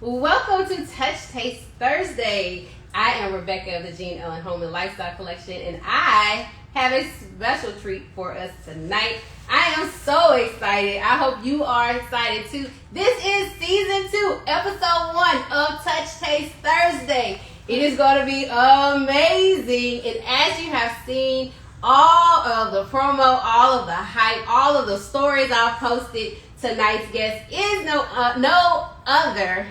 Welcome to Touch Taste Thursday. I am Rebecca of the Jean Ellen Home and Lifestyle Collection, and I have a special treat for us tonight. I am so excited. I hope you are excited too. This is season 2, episode 1 of Touch Taste Thursday. It is going to be amazing, and as you have seen, all of the promo, all of the hype, all of the stories I've posted, tonight's guest is none other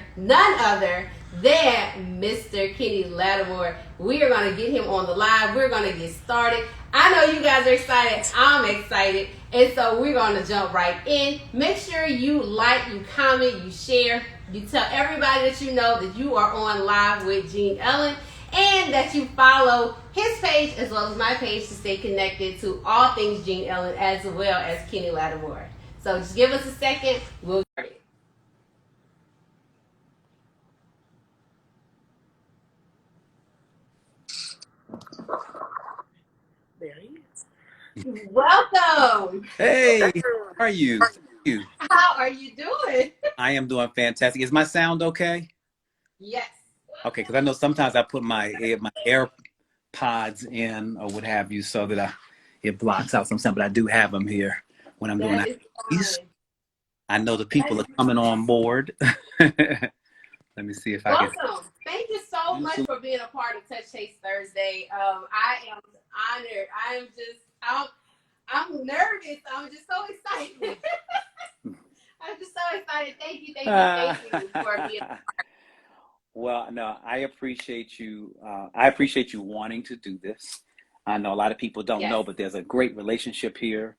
than Mr. Kenny Lattimore. We are going to get him on the live. We're going to get started. I know you guys are excited. I'm excited. And so we're going to jump right in. Make sure you like, you comment, you share. You tell everybody that you know that you are on live with Jean Ellen, and that you follow his page as well as my page to stay connected to all things Jean Ellen as well as Kenny Lattimore. So just give us a second. We'll start it. There he is. Welcome. Hey, how are you? Thank you. How are you doing? I am doing fantastic. Is my sound okay? Yes. Okay, because I know sometimes I put my AirPods in or what have you so that it blocks out some sound, but I do have them here when I'm doing that. I know the people are coming on board. Let me see if I can. Welcome. Thank you so much for being a part of Touch Taste Thursday. I am honored. I'm nervous. I'm just so excited. I'm just so excited. Thank you for being a part. Well, no, I appreciate you. I appreciate you wanting to do this. I know a lot of people don't know, but there's a great relationship here.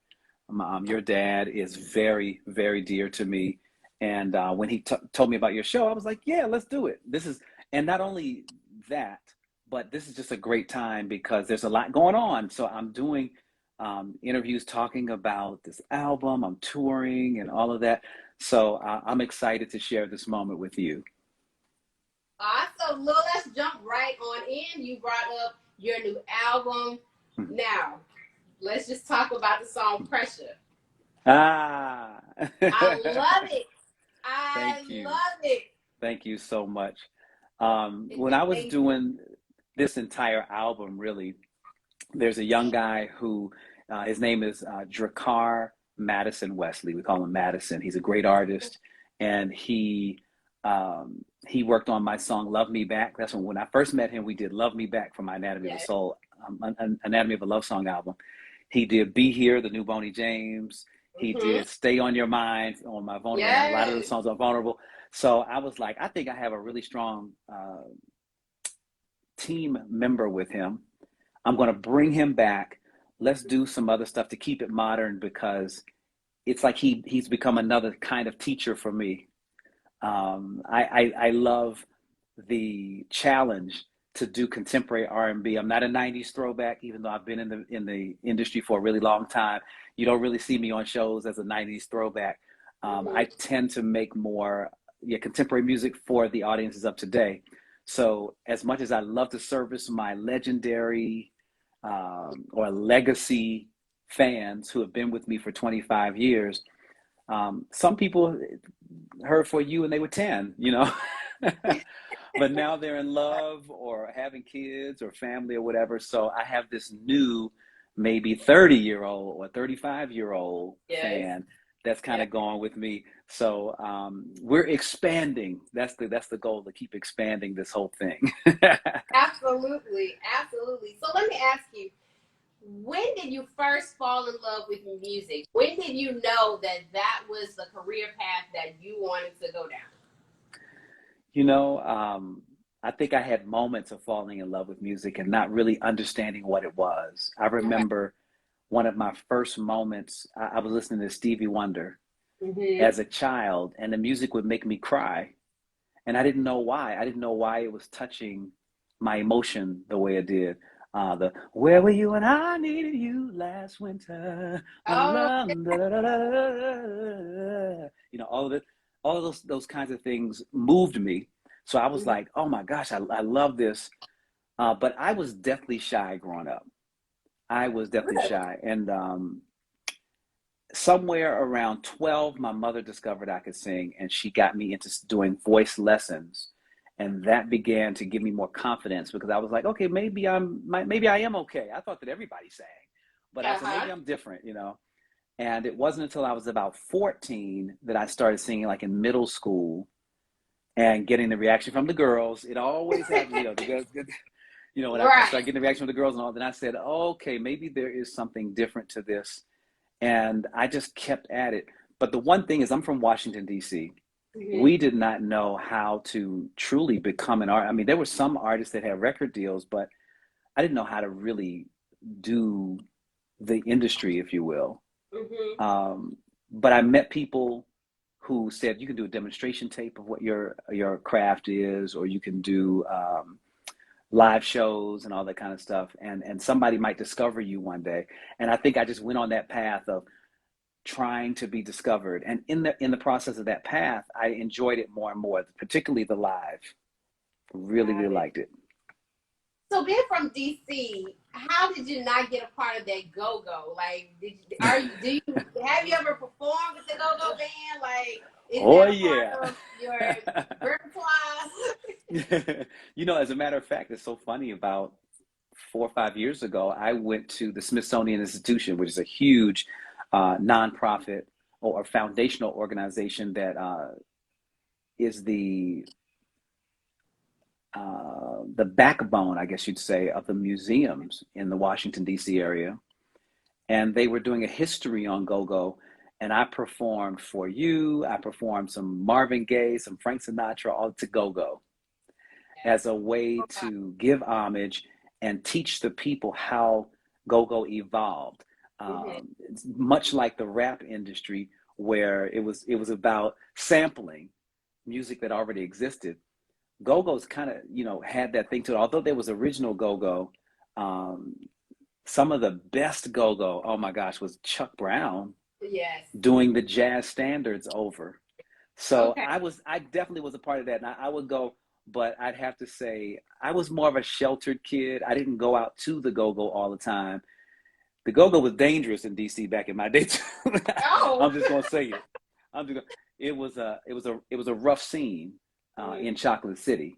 Your dad is very, very dear to me. And when he told me about your show, I was like, yeah, let's do it. And not only that, but this is just a great time because there's a lot going on. So I'm doing interviews talking about this album. I'm touring and all of that. So I'm excited to share this moment with you. Awesome. Well, let's jump right on in. You brought up your new album. Now, let's just talk about the song Pressure. I love it. I love it. Thank you so much. When I was doing this entire album, really, there's a young guy who, his name is Drakkar Madison Wesley. We call him Madison. He's a great artist. And he worked on my song Love Me Back. That's when I first met him, we did Love Me Back for my Anatomy of a Soul, Anatomy of a Love Song album. He did Be Here, the new Boney James. He did Stay on Your Mind on my Vulnerable. A lot of the songs are vulnerable. So I was like, I think I have a really strong team member with him. I'm going to bring him back. Let's do some other stuff to keep it modern because it's like he's become another kind of teacher for me. I love the challenge to do contemporary R&B. I'm not a 90s throwback, even though I've been in the industry for a really long time. You don't really see me on shows as a 90s throwback. I tend to make more contemporary music for the audiences of today. So as much as I love to service my legendary or legacy fans who have been with me for 25 years, some people heard For You when they were 10, but now they're in love or having kids or family or whatever. So I have this new, maybe 30-year-old or 35-year-old fan that's kind of going with me. So we're expanding. That's the goal, to keep expanding this whole thing. Absolutely. So let me ask you, when did you first fall in love with music? When did you know that was the career path that you wanted to go down? I think I had moments of falling in love with music and not really understanding what it was. I remember one of my first moments, I was listening to Stevie Wonder as a child, and the music would make me cry. And I didn't know why. I didn't know why it was touching my emotion the way it did. Where were you when I needed you last winter? All of it, all of those kinds of things moved me. So I was like, oh my gosh, I love this. But I was deathly shy growing up. I was deathly shy. And somewhere around 12, my mother discovered I could sing, and she got me into doing voice lessons. And that began to give me more confidence because I was like, okay, maybe I am okay. I thought that everybody sang, but I said maybe Uh-huh. I'm different, you know. And it wasn't until I was about 14 that I started singing like in middle school and getting the reaction from the girls. It always happens, you know, the girls, you know, when I Right. started getting the reaction from the girls and all, then I said, okay, maybe there is something different to this. And I just kept at it. But the one thing is, I'm from Washington, D.C. Hmm. We did not know how to truly become an artist. I mean, there were some artists that had record deals, but I didn't know how to really do the industry, if you will. Hmm. Um, but I met people who said you can do a demonstration tape of what your craft is, or you can do live shows and all that kind of stuff. And somebody might discover you one day. And I think I just went on that path of trying to be discovered. And in the process of that path, I enjoyed it more and more, particularly the live. Really, Got really it. liked it. So being from DC, how did you not get a part of that go-go? Like, do you have you ever performed with the go-go band? Like, is Oh that a part yeah. of your repertoire? You know, as a matter of fact, it's so funny. About 4 or 5 years ago, I went to the Smithsonian Institution, which is a huge nonprofit or foundational organization that is the backbone, I guess you'd say, of the museums in the Washington D.C. area. And they were doing a history on go-go, and I performed For You. I performed some Marvin Gaye, some Frank Sinatra, all to go-go as a way to give homage and teach the people how go-go evolved. Mm-hmm. It's much like the rap industry, where it was about sampling music that already existed. Go-go's kind of, you know, had that thing to it. Although there was original go-go, um, some of the best go-go, oh my gosh, was Chuck Brown Yes. doing the jazz standards over. So Okay. I definitely was a part of that. And I would go, but I'd have to say I was more of a sheltered kid. I didn't go out to the go-go all the time. The go-go was dangerous in DC back in my day too. Oh. I'm just gonna say it. I'm just gonna, it was a rough scene Mhm. in Chocolate City.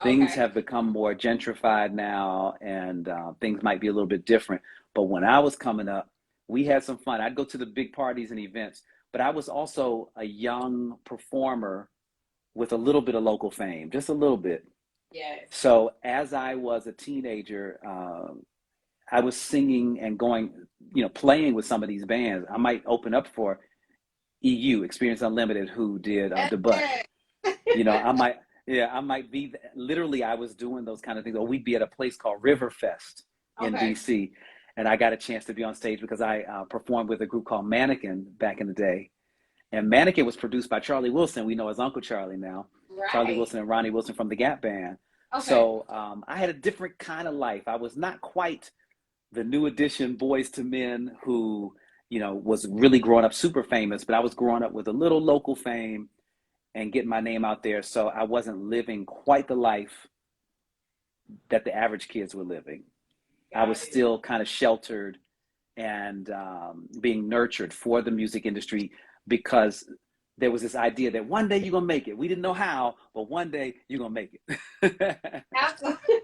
Things Okay. have become more gentrified now, and things might be a little bit different. But when I was coming up, we had some fun. I'd go to the big parties and events, but I was also a young performer with a little bit of local fame, just a little bit. Yes. So as I was a teenager, I was singing and going, you know, playing with some of these bands. I might open up for EU, Experience Unlimited, who did Debut. Yes. You know, I might be literally. I was doing those kind of things, or we'd be at a place called Riverfest in Okay. DC, and I got a chance to be on stage because I performed with a group called Mannequin back in the day, and Mannequin was produced by Charlie Wilson. We know as Uncle Charlie now, Charlie Right. Wilson and Ronnie Wilson from the Gap Band. Okay. So I had a different kind of life. I was not quite the new edition Boys to Men who, you know, was really growing up super famous, but I was growing up with a little local fame and getting my name out there. So I wasn't living quite the life that the average kids were living. I was Got it. still kind of sheltered and being nurtured for the music industry because there was this idea that one day you're gonna make it. We didn't know how, but one day you're gonna make it. Absolutely.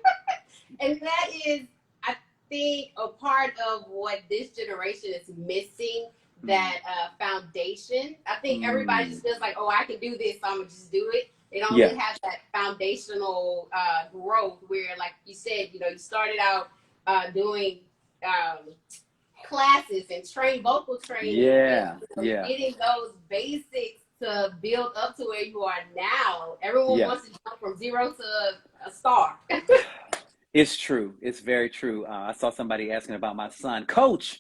And that is, I think, a part of what this generation is missing. Mm, That foundation. I think everybody mm, just feels like, oh, I can do this, so I'm gonna just do it. They don't yeah, really have that foundational growth where, like you said, you know, you started out doing um, classes and vocal training, and yeah, you know, yeah, getting those basics to build up to where you are now. Everyone yeah. wants to jump from zero to a star. It's true. It's very true. I saw somebody asking about my son. Coach,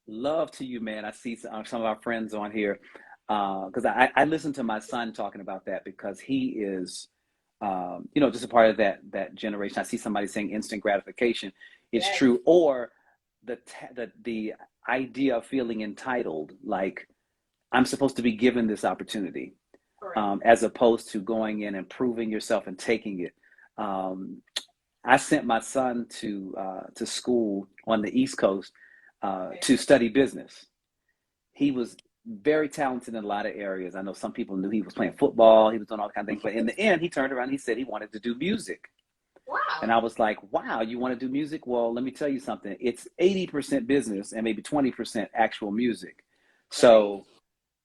love to you, man. I see some of our friends on here because I listen to my son talking about that because he is, you know, just a part of that generation. I see somebody saying instant gratification. It's Yes. true. Or the idea of feeling entitled, like I'm supposed to be given this opportunity, Correct. as opposed to going in and proving yourself and taking it. Um, I sent my son to school on the East Coast Okay. to study business. He was very talented in a lot of areas. I know some people knew he was playing football, he was doing all kinds of things, but in the end, he turned around and he said he wanted to do music. And Wow. I was like, wow, you want to do music? Well, let me tell you something. It's 80% business and maybe 20% actual music. Right. So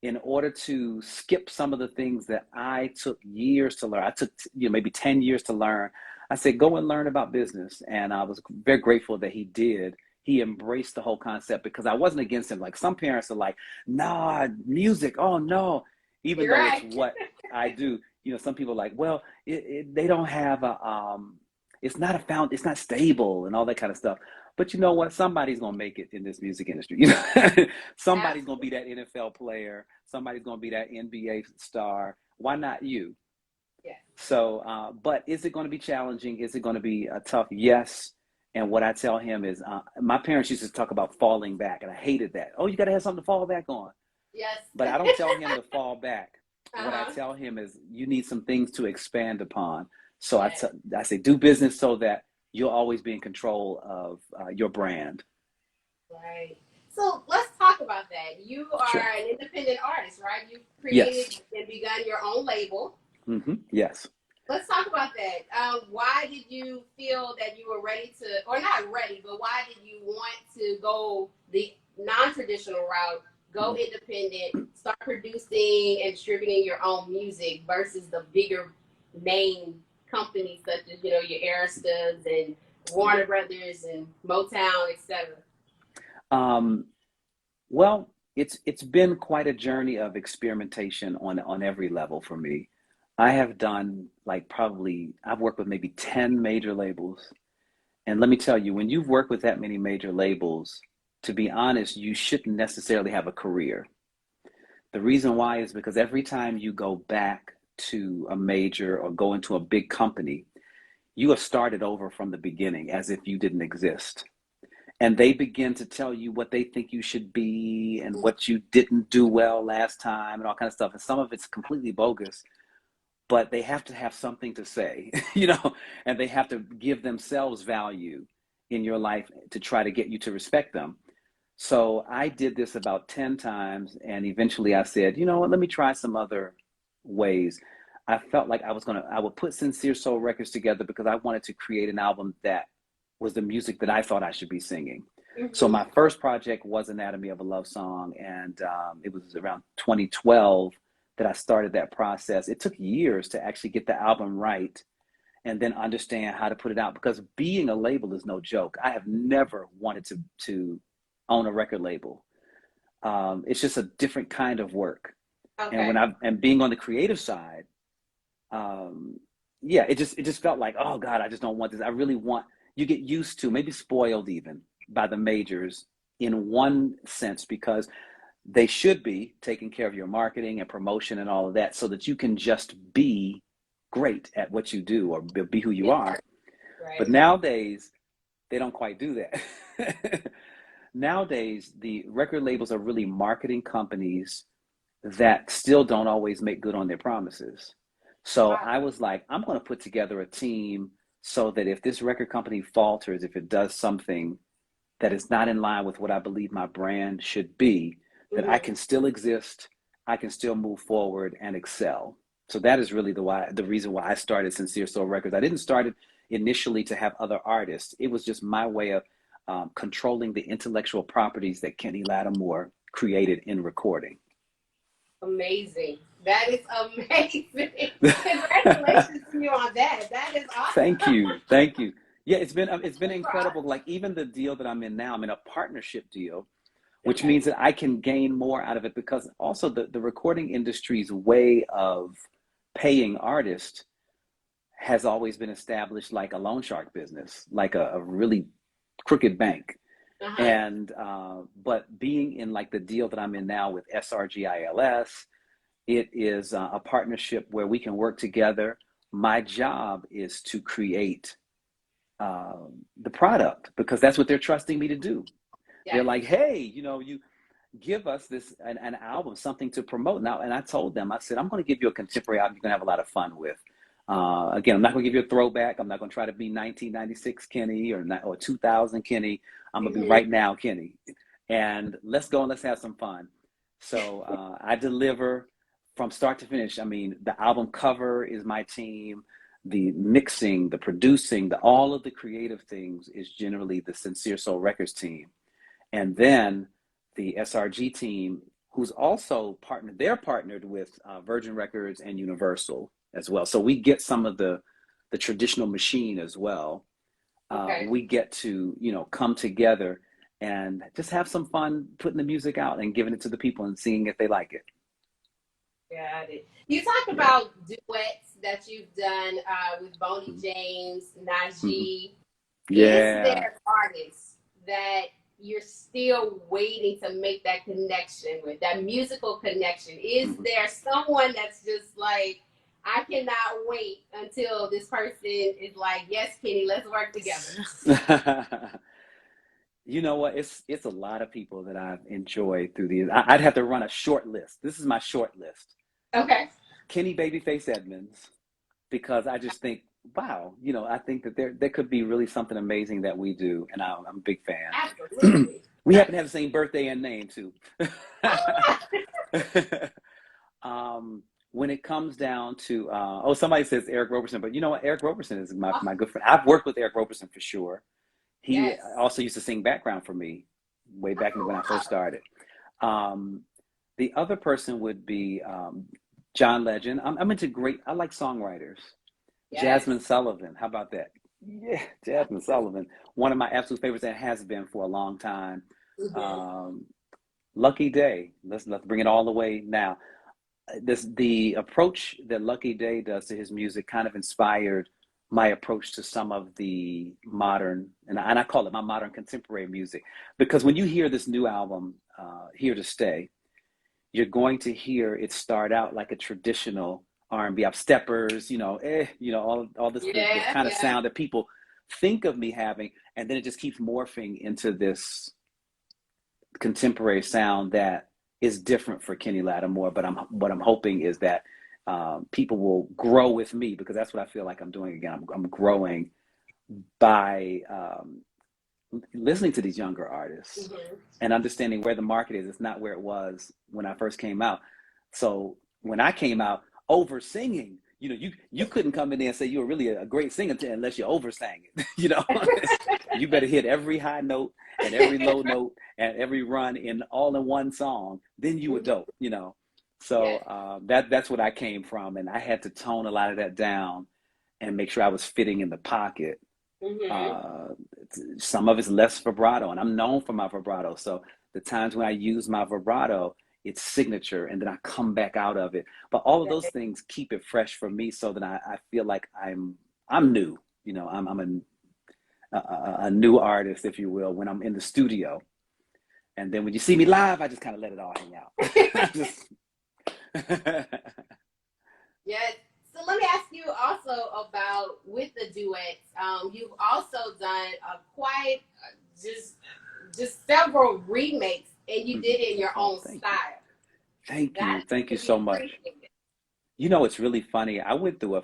in order to skip some of the things that I took years to learn, I took maybe 10 years to learn. I said, go and learn about business. And I was very grateful that he did. He embraced the whole concept because I wasn't against him. Like some parents are like, nah, music, oh no, even You're though it's right. what I do. Some people are like, well, they don't have it's not it's not stable and all that kind of stuff. But you know what? Somebody's gonna make it in this music industry. Somebody's gonna be Absolutely. that NFL player. Somebody's gonna be that NBA star. Why not you? Yes. So, but is it going to be challenging? Is it going to be tough? Yes. And what I tell him is, my parents used to talk about falling back, and I hated that. Oh, you got to have something to fall back on. Yes. But I don't tell him to fall back. What I Uh-huh. tell him is, you need some things to expand upon. So Yes. I say, do business so that you'll always be in control of your brand. Right. So let's talk about that. You are Sure. an independent artist, right? You've Yes. created and begun your own label. Yes. Let's talk about that. Why did you feel that you were ready to, or not ready, but why did you want to go the non-traditional route, go independent, start producing and distributing your own music versus the bigger name companies such as your Aristas and Warner Brothers and Motown, etc. Um, Well, it's been quite a journey of experimentation on every level for me. I have done like probably I've worked with maybe 10 major labels. And let me tell you, when you've worked with that many major labels, to be honest, you shouldn't necessarily have a career. The reason why is because every time you go back to a major or go into a big company, you have started over from the beginning as if you didn't exist, and they begin to tell you what they think you should be and what you didn't do well last time and all kind of stuff. And some of it's completely bogus, but they have to have something to say, and they have to give themselves value in your life to try to get you to respect them. So I did this about 10 times, and eventually I said, you know what, let me try some other ways. I felt like I would put Sincere Soul Records together because I wanted to create an album that was the music that I thought I should be singing. So Mm-hmm. my first project was Anatomy of a Love Song, and it was around 2012 that I started that process. It took years to actually get the album right and then understand how to put it out because being a label is no joke. I have never wanted to own a record label. It's just a different kind of work. And Okay. being on the creative side, um, yeah, it just felt like, oh God, I just don't want this. I really want, you get used to, maybe spoiled even by the majors in one sense because they should be taking care of your marketing and promotion and all of that so that you can just be great at what you do or be who you Yeah. are. But Right. nowadays, they don't quite do that. Nowadays, the record labels are really marketing companies that still don't always make good on their promises. So Wow. I was like, I'm going to put together a team so that if this record company falters, if it does something that is not in line with what I believe my brand should be, that I Mm-hmm. can still exist, I can still move forward and excel. So that is really the reason why I started Sincere Soul Records. I didn't start it initially to have other artists. It was just my way of controlling the intellectual properties that Kenny Lattimore created in recording. Amazing. That is amazing. Congratulations to you on that. That is Thank awesome. you, thank you. Yeah, it's been Super incredible. awesome. Like even the deal that I'm in now, I'm in a partnership deal, which Okay. means that I can gain more out of it because also the recording industry's way of paying artists has always been established like a loan shark business, like a really crooked bank. Uh-huh. And but being in like the deal that I'm in now with SRGILS, it is a partnership where we can work together. My job is to create the product because that's what they're trusting me to do. They're Yes. like, hey, you give us an album, something to promote now. And I told them, I said, I'm going to give you a contemporary album you're going to have a lot of fun with. Again, I'm not going to give you a throwback. I'm not going to try to be 1996 Kenny or 2000 Kenny. I'm going to be Mm-hmm. right now Kenny. And let's go and let's have some fun. So I deliver from start to finish. I mean, the album cover is my team. The mixing, the producing, all of the creative things is generally the Sincere Soul Records team. And then the SRG team, who's also partnered, they're partnered with Virgin Records and Universal as well. So we get some of the traditional machine as well. Okay. We get to, come together and just have some fun putting the music out and giving it to the people and seeing if they like it. Got it. You talked Yeah. about duets that you've done with Boney Mhm. James, Mhm. Najee. Is Yeah. there artists that you're still waiting to make that connection with, that musical connection? Is Mhm. there someone that's just like, I cannot wait until this person is like, yes, Kenny, let's work together? You know what? It's a lot of people that I've enjoyed through these. I'd have to run a short list. This is my short list. Okay. Kenny Babyface Edmonds, because I just think, wow, I think that there could be really something amazing that we do, and I'm a big fan. Absolutely. We happen to have the same birthday and name too. Oh, um, when it comes down to, somebody says Eric Roberson, but you know what? Eric Roberson is my good friend. I've worked with Eric Roberson for sure. He yes. also used to sing background for me way back when I Oh, first wow. started. Um, the other person would be John Legend. I'm into I like songwriters. Jasmine Yes. Sullivan. How about that? Yeah, Jasmine Sullivan. One of my absolute favorites and has been for a long time. Mm-hmm. Um, Lucky Day. Let's bring it all the way now. The approach that Lucky Day does to his music kind of inspired my approach to some of the modern, and I call it my modern contemporary music, because when you hear this new album, Here to Stay, you're going to hear it start out like a traditional R&B, up steppers, all this the Yeah, kind of yeah. sound that people think of me having, and then it just keeps morphing into this contemporary sound that is different for Kenny Lattimore. But what I'm hoping is that people will grow with me, because that's what I feel like I'm doing again. I'm growing by listening to these younger artists Mm-hmm. and understanding where the market is. It's not where it was when I first came out. So when I came out, over singing, you couldn't come in there and say you were really a great singer unless you oversang it. You better hit every high note and every low note and every run in all in one song. Then you were Mm-hmm. dope. Yes. So that's what I came from, and I had to tone a lot of that down and make sure I was fitting in the pocket. Mm-hmm. uh, some of it's less vibrato, and I'm known for my vibrato. So the times when I use my vibrato, it's signature, and then I come back out of it. But all of those things keep it fresh for me, so that I feel like I'm new. I'm a new artist, if you will, when I'm in the studio. And then when you see me live, I just kind of let it all hang out. Just Yes. So let me ask you also about with the duets. You've also done a quite just just several remakes, and you did it in your Oh, own thank you, style. thank That you, thank you to be so much. appreciated. It's really funny. I went through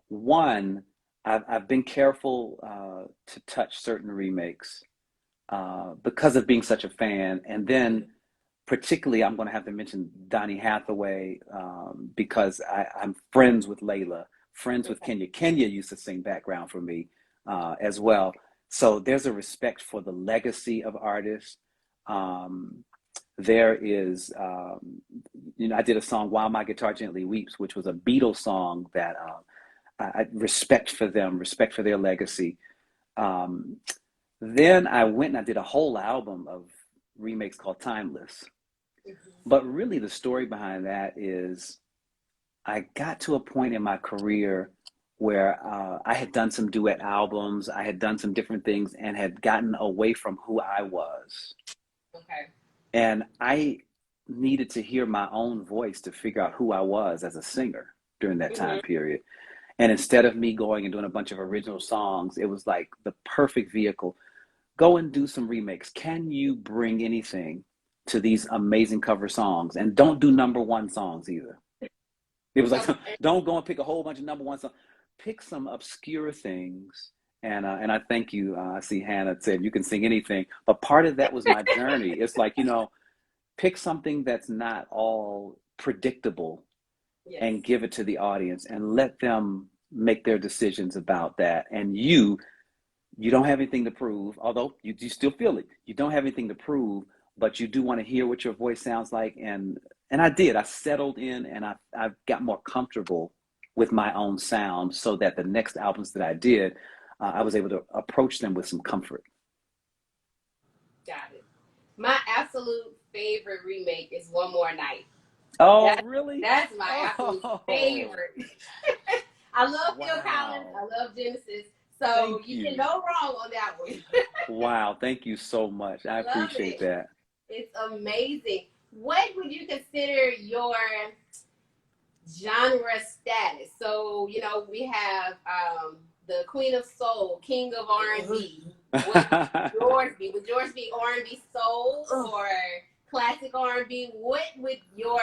one. I've been careful to touch certain remakes because of being such a fan, and then particularly I'm going to have to mention Donny Hathaway because I'm friends with Layla, friends with Okay. Kenya. Kenya used to sing background for me as well. So there's a respect for the legacy of artists. Um, there is, I did a song "While My Guitar Gently Weeps," which was a Beatles song that I respect for them, respect for their legacy. Um, then I went and I did a whole album of remakes called Timeless. Mm-hmm. But really, the story behind that is I got to a point in my career where I had done some duet albums, I had done some different things, and had gotten away from who I was. Okay. And I needed to hear my own voice to figure out who I was as a singer during that time Mm-hmm. period. And instead of me going and doing a bunch of original songs, it was like the perfect vehicle. Go and do some remakes. Can you bring anything to these amazing cover songs? And don't do number one songs either. It was like, Okay. don't go and pick a whole bunch of number one songs. Pick some obscure things. And I thank you. I see Hannah said you can sing anything. But part of that was my journey. It's like, pick something that's not all predictable Yes. and give it to the audience and let them make their decisions about that. And you don't have anything to prove, although you still feel it. You don't have anything to prove, but you do want to hear what your voice sounds like. And I did. I settled in and I got more comfortable with my own sound so that the next albums that I did, I was able to approach them with some comfort. Got it. My absolute favorite remake is One More Night. Oh, really? That's my absolute Oh, favorite. I love Phil Collins. wow. I love Genesis. So Thank you can you. go wrong on that one. Wow. Thank you so much. I Love appreciate it. that. It's amazing. What would you consider your genre status? So, we have the Queen of Soul, King of R&B. What would yours be? Would yours be R&B soul or classic R&B? What would your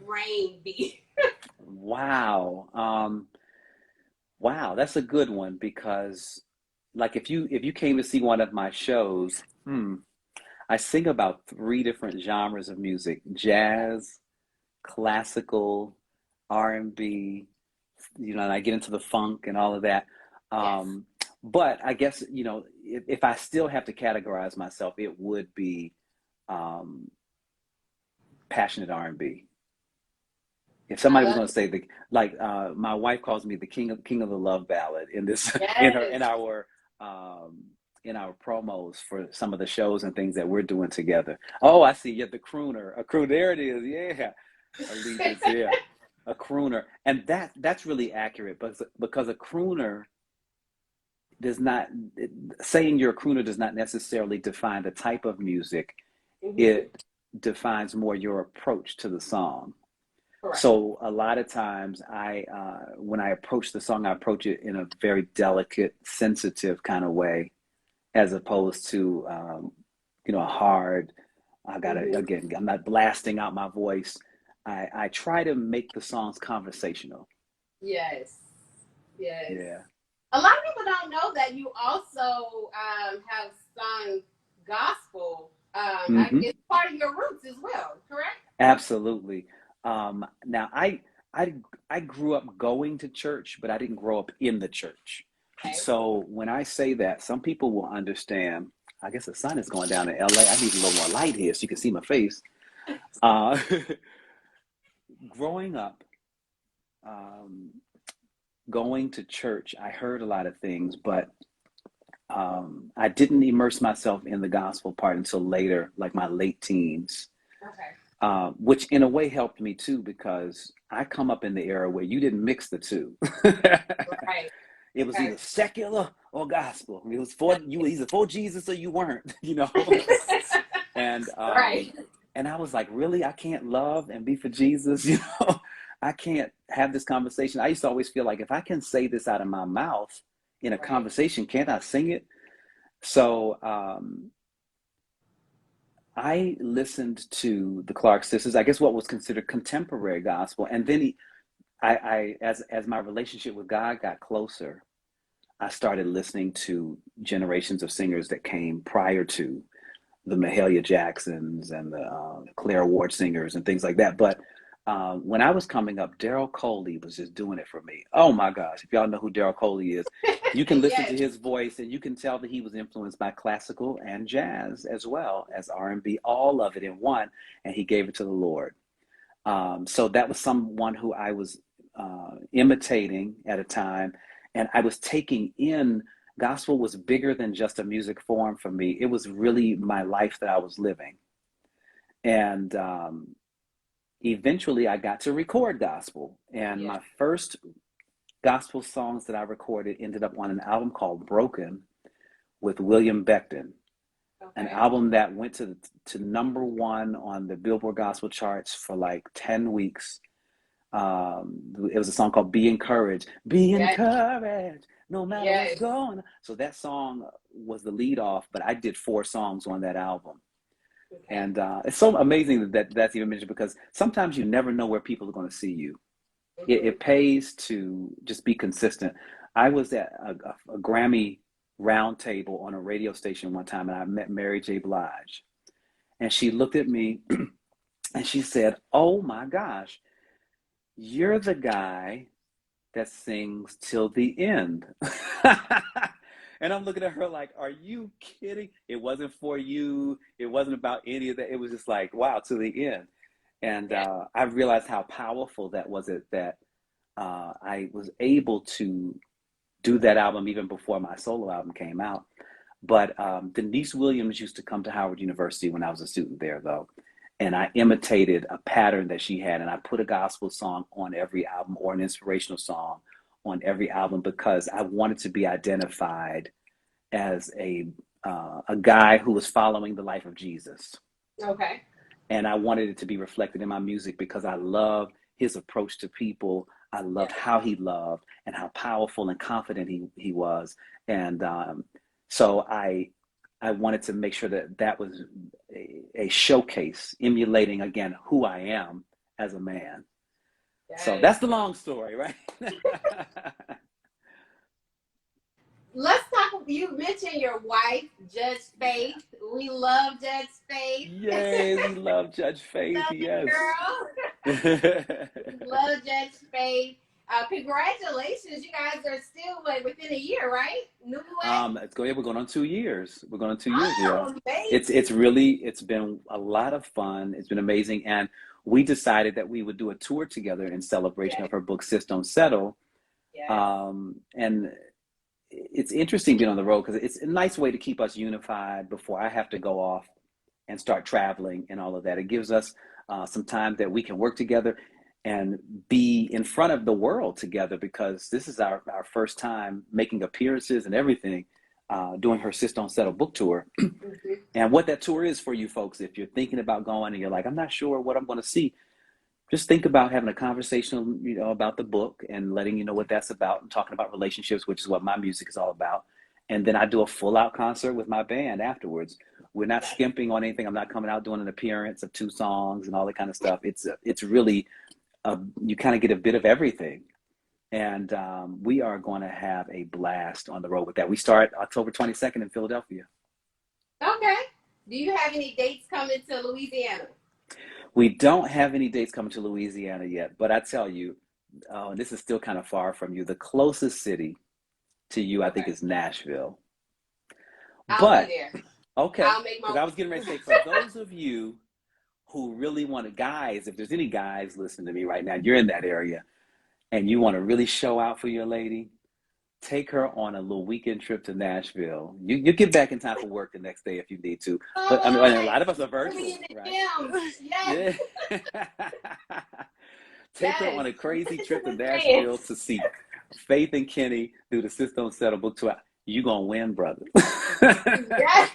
brain be? Wow. Wow, that's a good one because like if you came to see one of my shows, I sing about three different genres of music: jazz, classical, R&B, and I get into the funk and all of that. Yes. But I guess, if I still have to categorize myself, it would be um, passionate R&B. If I somebody was love going to it. say my wife calls me the king of the love ballad in this in her Yes. um, in our promos for some of the shows and things that we're doing together. Oh, I see. Yeah, the crooner, a crooner. There it is. Yeah, allegiance. Yeah, a crooner, and that's really accurate, but because a crooner does not saying you're a crooner does not necessarily define the type of music. Mm-hmm. It defines more your approach to the song. Correct. So a lot of times when I approach the song, I approach it in a very delicate, sensitive kind of way, as opposed to, a hard, Mm-hmm. again, I'm not blasting out my voice. I try to make the songs conversational. Yes. Yes. Yeah. A lot of people don't know that you also have sung gospel. Hmm. It's part of your roots as well, correct? Absolutely. Now I I grew up going to church, but I didn't grow up in the church. Okay. So when I say that, some people will understand. I guess the sun is going down in LA. I need a little more light here so you can see my face. Uh, Growing up, um, going to church, I heard a lot of things, but I didn't immerse myself in the gospel part until later, like my late teens. Okay. Which in a way helped me too because I come up in the era where you didn't mix the two. Right. It was Right. either secular or gospel. It was for you were either for Jesus or you weren't, And Right. and I was like, really, I can't love and be for Jesus, I can't have this conversation. I used to always feel like if I can say this out of my mouth in a Right. conversation, can't I sing it? So I listened to the Clark sisters, I guess what was considered contemporary gospel. And then as my relationship with God got closer, I started listening to generations of singers that came prior to the Mahalia Jacksons and the Claire Ward singers and things like that. But when I was coming up, Daryl Coley was just doing it for me. Oh my gosh! If y'all know who Daryl Coley is, you can listen to Yes. his voice and you can tell that he was influenced by classical and jazz as well as R&B, all of it in one, and he gave it to the Lord. So that was someone who I was imitating at a time, and I was taking in. Gospel was bigger than just a music form for me. It was really my life that I was living. And eventually I got to record gospel. And Yes. my first gospel songs that I recorded ended up on an album called Broken with William Beckton, an Okay. album that went to number one on the Billboard gospel charts for like 10 weeks. It was a song called Be Encouraged. Be Yes. encouraged no matter what's Yes. going on. So that song was the lead off, but I did four songs on that album. Okay. And it's so amazing that's even mentioned because sometimes you never know where people are going to see you. Mm-hmm. It pays to just be consistent. I was at a Grammy roundtable on a radio station one time and I met Mary J. Blige. And she looked at me And she said, "Oh my gosh, you're the guy that sings till the end." And I'm looking at her like, "Are you kidding? It wasn't for you. It wasn't about any of that. It was just like, wow, to the end." And Yeah. I realized how powerful that was. It that I was able to do that album even before my solo album came out. But Denise Williams used to come to Howard University when I was a student there, though. And I imitated a pattern that she had, and I put a gospel song on every album or an inspirational song on every album because I wanted to be identified as a guy who was following the life of Jesus. Okay. And I wanted it to be reflected in my music because I love his approach to people. I loved Yeah. how he loved and how powerful and confident he was. And so I wanted to make sure that that was a showcase, emulating again who I am as a man. So Yes. that's the long story, right? Let's talk. You mentioned your wife, Judge Faith. We love Judge Faith. Yay, we love Judge Faith, Love you, yes. girl. We love Judge Faith. Congratulations. You guys are still within a year, right? Newlywed? We're going on 2 years. We're going on 2 years, yeah. Oh, amazing. It's been a lot of fun. It's been amazing. And we decided that we would do a tour together in celebration Yes. of her book, Sis Don't Settle. Yes. And it's interesting being on the road because it's a nice way to keep us unified before I have to go off and start traveling and all of that. It gives us some time that we can work together and be in front of the world together because this is our first time making appearances and everything, doing her Sis Don't Settle book tour. Mm-hmm. And what that tour is for you folks, if you're thinking about going and you're like, I'm not sure what I'm going to see, just think about having a conversation, about the book and letting you know what that's about and talking about relationships, which is what my music is all about. And then I do a full out concert with my band afterwards. We're not skimping on anything. I'm not coming out doing an appearance of 2 songs and all that kind of stuff. It's really you kind of get a bit of everything. And we are going to have a blast on the road with that. We start October 22nd in Philadelphia. Okay. Do you have any dates coming to Louisiana? We don't have any dates coming to Louisiana yet, but I tell you, and this is still kind of far from you, the closest city to you, I think, Okay. is Nashville. I'll be But, there. okay, I'll make because my. I was getting ready to say, for those of you who really want to, guys, if there's any guys listening to me right now, you're in that area and you want to really show out for your lady, take her on a little weekend trip to Nashville. You get back in time for work the next day if you need to. But I mean, a Oh, lot of us are put me virtual, in the right? gym. Yes. Yeah. Take her Yes. on a crazy Listen trip to to Nashville this. to see Faith and Kenny do the Sis Don't Settle book tour. You gonna win, brother. Yes.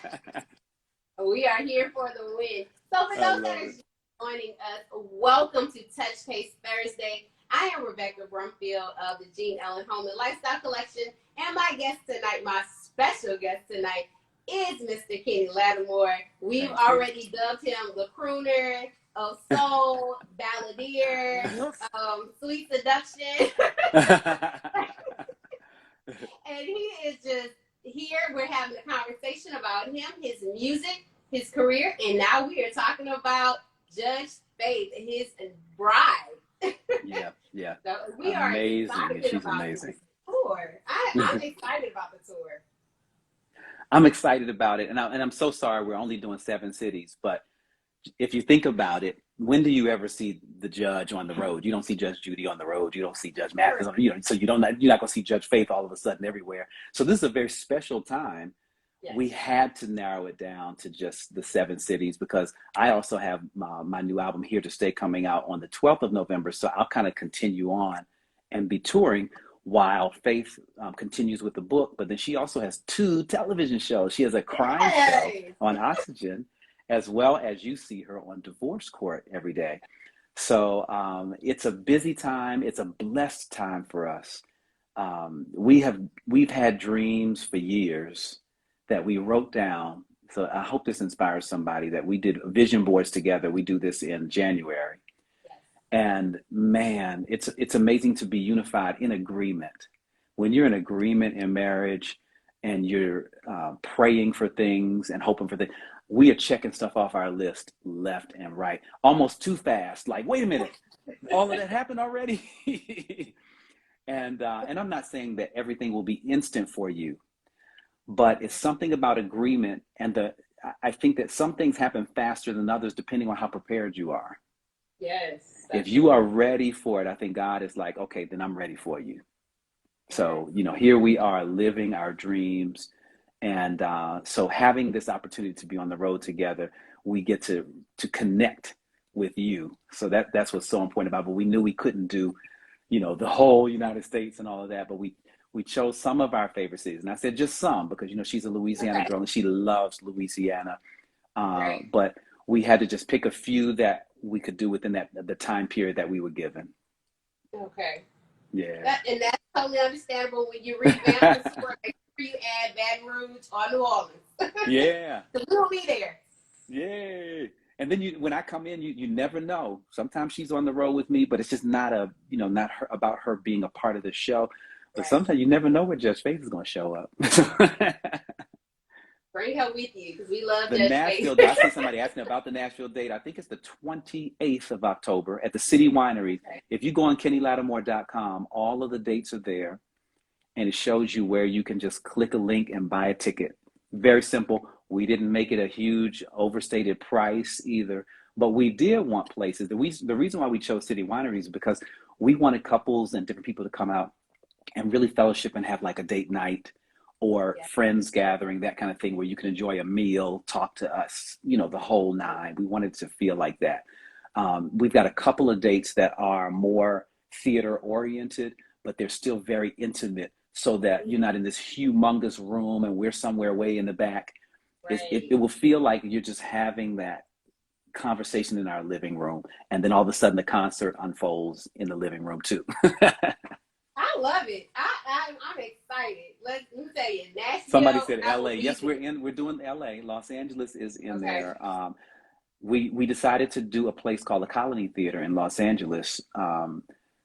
We are here for the win. So for I those that love are it. joining us, welcome to Touch Taste Thursday. I am Rebecca Brumfield of the Jean Ellen Home and Lifestyle Collection, and my guest tonight, my special guest tonight, is Mr. Kenny Lattimore. We've Thank you. already dubbed him the crooner of soul, balladeer, sweet seduction, and he is just here. We're having a conversation about him, his music, his career, and now we are talking about Judge Faith, his bride. Yeah, yeah. So we are Amazing. excited She's about amazing. this tour. I'm excited about the tour. I'm excited about it. And I'm so sorry we're only doing 7 cities, but if you think about it, when do you ever see the judge on the road? You don't see Judge Judy on the road. You don't see Judge Mathis. So you're not going to see Judge Faith all of a sudden everywhere. So this is a very special time. Yes. We had to narrow it down to just the 7 cities because I also have my new album Here to Stay coming out on the 12th of November. So I'll kind of continue on and be touring while Faith continues with the book. But then she also has 2 television shows. She has a crime show Yes. on Oxygen, as well as you see her on Divorce Court every day. So it's a busy time. It's a blessed time for us. We've had dreams for years that we wrote down. So I hope this inspires somebody that we did vision boards together. We do this in January. Yes. And man, it's amazing to be unified in agreement. When you're in agreement in marriage and you're praying for things and hoping for things, we are checking stuff off our list left and right, almost too fast. Like, wait a minute, all of that happened already. And I'm not saying that everything will be instant for you, but it's something about agreement. And I think that some things happen faster than others depending on how prepared you are. Yes. If you are ready for it, I think God is like, okay, then I'm ready for you. So, here we are living our dreams. And so having this opportunity to be on the road together, we get to connect with you. So that's what's so important about it. But we knew we couldn't do, the whole United States and all of that. But we chose some of our favorite cities. And I said just some because, she's a Louisiana girl and she loves Louisiana. Right. But we had to just pick a few that we could do within the time period that we were given. Okay. Yeah. And that's totally understandable when you revamp the sport. Make sure you add Baton Rouge or New Orleans. Yeah. So we'll be there. Yay. And then when I come in, you never know. Sometimes she's on the road with me, but it's just not not about her being a part of the show. But sometimes you never know where Judge Faith is going to show up. Bring her with you because we love The Judge Nashville, Faith. I see somebody asking about the Nashville date. I think it's the 28th of October at the City Winery. Okay. If you go on KennyLattimore.com, all of the dates are there. And it shows you where you can just click a link and buy a ticket. Very simple. We didn't make it a huge overstated price either, but we did want places. The reason why we chose City Wineries is because we wanted couples and different people to come out and really fellowship and have like a date night or friends gathering, that kind of thing, where you can enjoy a meal, talk to us, the whole nine. We wanted to feel like that. We've got a couple of dates that are more theater oriented, but they're still very intimate, so that you're not in this humongous room and we're somewhere way in the back. Right. It will feel like you're just having that conversation in our living room, and then all of a sudden the concert unfolds in the living room too. I love it. I'm excited. Let me tell you, Nashville. Somebody said LA. Yes, we're doing LA. Los Angeles is in there. We decided to do a place called the Colony Theater in Los Angeles,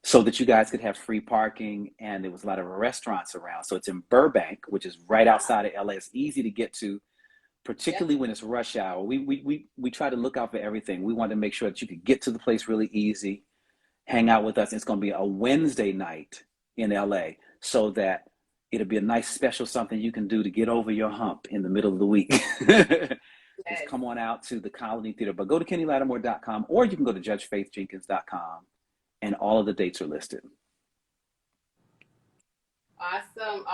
so that you guys could have free parking, and there was a lot of restaurants around. So it's in Burbank, which is right outside of LA. It's easy to get to, particularly when it's rush hour. We try to look out for everything. We wanted to make sure that you could get to the place really easy, hang out with us. It's going to be a Wednesday night in LA, so that it'll be a nice special something you can do to get over your hump in the middle of the week. Just come on out to the Colony Theater. But go to KennyLattimore.com, or you can go to JudgeFaithJenkins.com, and all of the dates are listed. Awesome.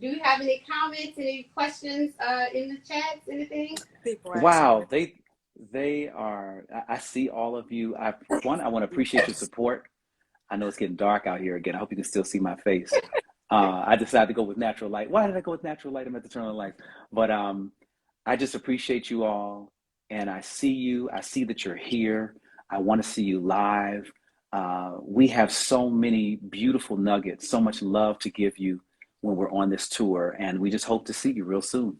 Do you have any comments, any questions in the chats, anything? Wow, they are. I see all of you. I want to appreciate your support. I know it's getting dark out here again. I hope you can still see my face. I decided to go with natural light. Why did I go with natural light? I'm at the turn on the light. But I just appreciate you all, and I see you. I see that you're here. I want to see you live. We have so many beautiful nuggets, so much love to give you when we're on this tour, and we just hope to see you real soon.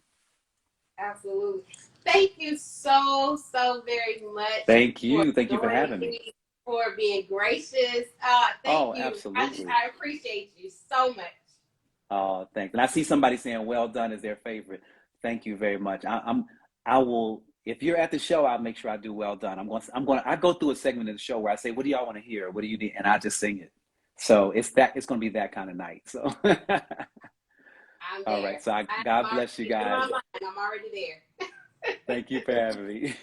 Absolutely. Thank you so very much. Thank you for having me. For being gracious. Thank you. Absolutely. I appreciate you so much. Oh, thanks. And I see somebody saying "well done" is their favorite. Thank you very much. I will. If you're at the show, I'll make sure I do "well done." I go through a segment of the show where I say, "What do y'all want to hear? What do you need?" And I just sing it. So it's going to be that kind of night. So. I'm there. All right. So God bless you guys. I'm already there. Thank you for having me.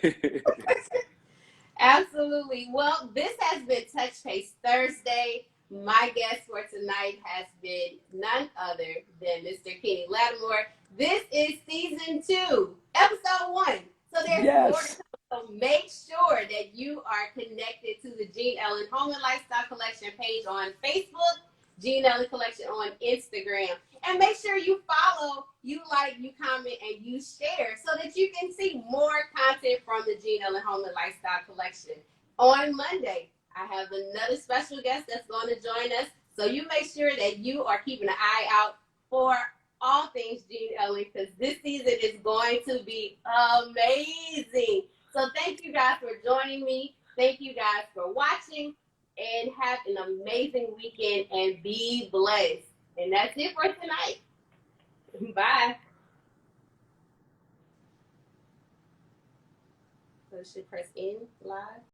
Absolutely. Well, this has been Touch Taste Thursday. My guest for tonight has been none other than Mr. Kenny Lattimore. This is season 2, episode 1. So there's more to come. So make sure that you are connected to the Gene Ellen Home and Lifestyle Collection page on Facebook, Gene Ellen Collection on Instagram. And make sure you follow, you like, you comment, and you share so that you can see more content from the Gene Ellen Home and Lifestyle Collection. On Monday, I have another special guest that's going to join us. So you make sure that you are keeping an eye out for all things Gene Ellen, because this season is going to be amazing. So thank you guys for joining me. Thank you guys for watching, and have an amazing weekend and be blessed. And that's it for tonight. Bye. So it should press in live.